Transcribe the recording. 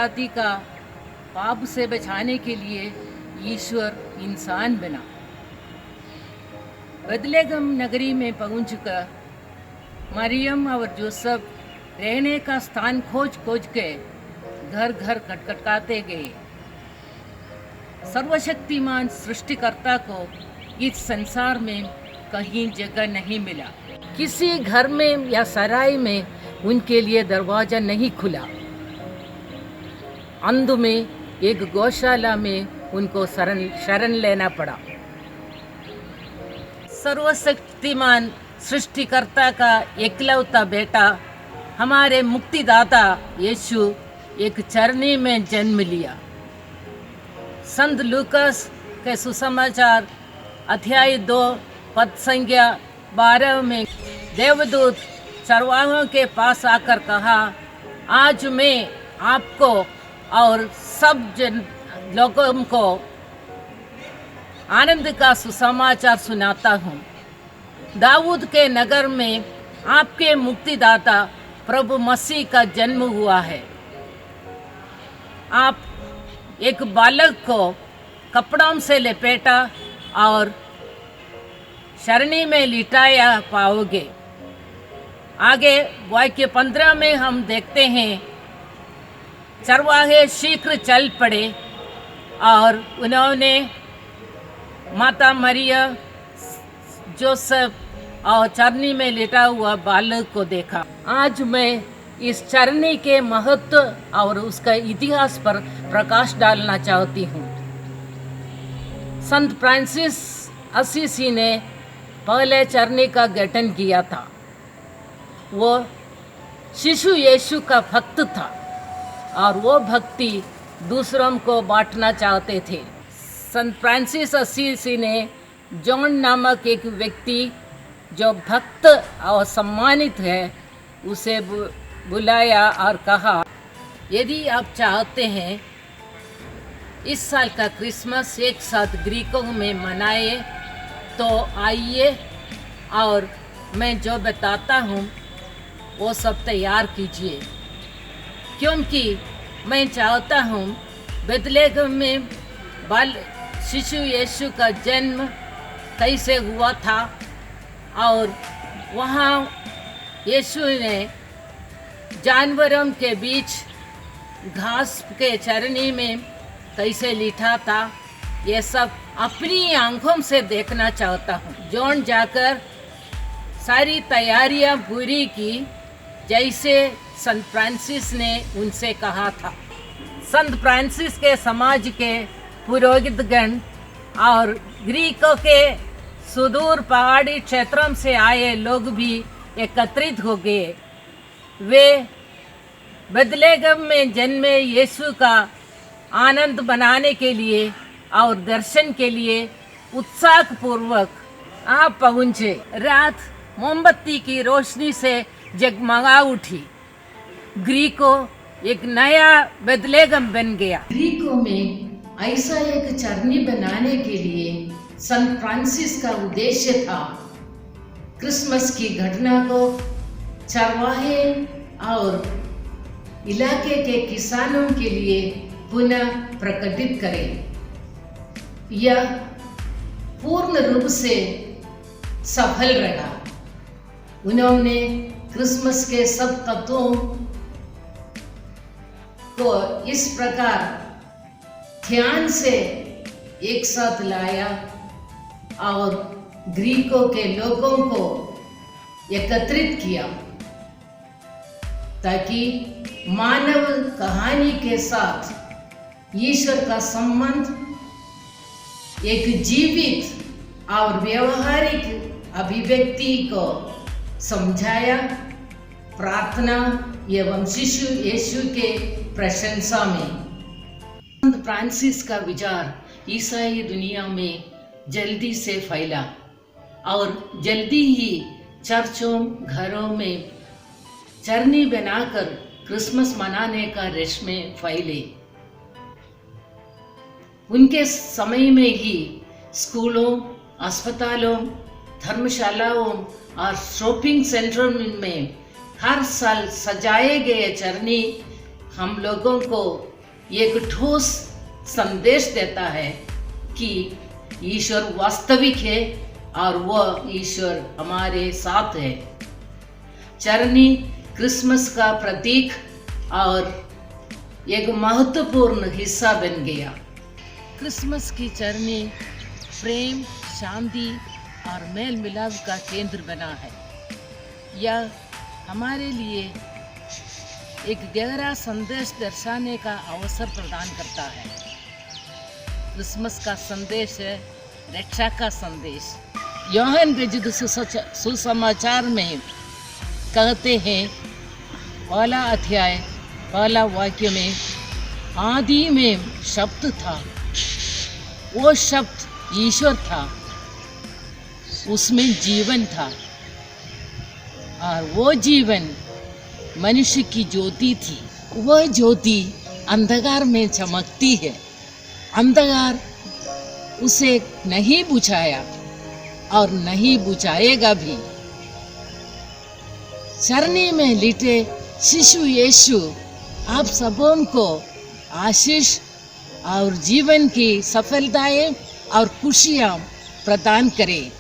जाति का पाप से बचाने के लिए ईश्वर इंसान बना। बेथलेहम नगरी में पहुंचकर मरियम और जोसेफ रहने का स्थान खोज खोज के घर घर खटखटाते गए। सर्वशक्तिमान सृष्टिकर्ता को इस संसार में कहीं जगह नहीं मिला। किसी घर में या सराय में उनके लिए दरवाजा नहीं खुला। अंध में एक गौशाला में उनको शरण लेना पड़ा। सर्वशक्तिमान सृष्टिकर्ता का एकलौता बेटा हमारे मुक्तिदाता यीशु एक चरनी में जन्म लिया। संत लूकास के सुसमाचार अध्याय 2 पद संख्या 12 में देवदूत चरवाहों के पास आकर कहा, आज मैं आपको और सब लोगों को आनंद का सुसमाचार सुनाता हूँ। दाऊद के नगर में आपके मुक्तिदाता प्रभु मसीह का जन्म हुआ है। आप एक बालक को कपड़ों से लपेटा और शरणी में लिटाया पाओगे। आगे वाक्य 15 में हम देखते हैं, चरवाहे शीघ्र चल पड़े और उन्होंने माता मरिया, जोसेफ और चरनी में लेटा हुआ बालक को देखा। आज मैं इस चरनी के महत्व और उसका इतिहास पर प्रकाश डालना चाहती हूँ। संत फ्रांसिस असीसी ने पहले चरनी का गठन किया था। वो शिशु यीशु का भक्त था और वो भक्ति दूसरों को बांटना चाहते थे। संत फ्रांसिस असीसी ने जॉन नामक एक व्यक्ति जो भक्त और सम्मानित है उसे बुलाया और कहा, यदि आप चाहते हैं इस साल का क्रिसमस एक साथ ग्रीकों में मनाए तो आइए और मैं जो बताता हूँ वो सब तैयार कीजिए, क्योंकि मैं चाहता हूँ बेथलेहम में बाल शिशु यीशु का जन्म कैसे हुआ था और वहाँ यीशु ने जानवरों के बीच घास के चरनी में कैसे लिटा था, ये सब अपनी आंखों से देखना चाहता हूँ। जॉन जाकर सारी तैयारियां पूरी की जैसे संत फ्रांसिस ने उनसे कहा था। संत फ्रांसिस के समाज के पुरोहितगण और ग्रीकों के सुदूर पहाड़ी क्षेत्रों से आए लोग भी एकत्रित हो गए। वे बेथलेहम में जन्मे यीशु का आनंद मनाने के लिए और दर्शन के लिए उत्साहपूर्वक आ पहुँचे। रात मोमबत्ती की रोशनी से जगमगा उठी। ग्रीको एक नया बेथलेहम बन गया। ग्रीकों में ऐसा एक चरनी बनाने के लिए संत फ्रांसिस का उद्देश्य था क्रिसमस की घटना को चरवाहे और इलाके के किसानों के लिए पुनः प्रकटित करें। यह पूर्ण रूप से सफल रहा। उन्होंने क्रिसमस के सब तत्वों को इस प्रकार ध्यान से एक साथ लाया और ग्रीकों के लोगों को एकत्रित किया ताकि मानव कहानी के साथ ईश्वर का संबंध एक जीवित और व्यवहारिक अभिव्यक्ति को समझाया। प्रार्थना एवं शिशु यीशु के प्रशंसा में संत फ्रांसिस का विचार ईसाई दुनिया में जल्दी से फैला और जल्दी ही चर्चों, घरों में चरनी बनाकर क्रिसमस मनाने का रस्में फैले। उनके समय में ही स्कूलों, अस्पतालों, धर्मशालाओं और शॉपिंग सेंटरों में हर साल सजाए गए चरनी हम लोगों को एक ठोस संदेश देता है कि ईश्वर वास्तविक है और वह ईश्वर हमारे साथ है। चरनी क्रिसमस का प्रतीक और एक महत्वपूर्ण हिस्सा बन गया। क्रिसमस की चरनी प्रेम, शांति और मेल मिलाप का केंद्र बना है। यह हमारे लिए एक गहरा संदेश दर्शाने का अवसर प्रदान करता है। क्रिसमस का संदेश है रक्षा का संदेश। यूहन्ना रचित सुसमाचार में कहते हैं, पहला अध्याय पहला वाक्य में, आदि में शब्द था, वो शब्द ईश्वर था, उसमें जीवन था और वो जीवन मनुष्य की ज्योति थी। वह ज्योति अंधकार में चमकती है, अंधकार उसे नहीं बुझाया और नहीं बुझाएगा भी। चरनी में लिटे शिशु यीशु आप सबों को आशीष और जीवन की सफलताएं और खुशियां प्रदान करे।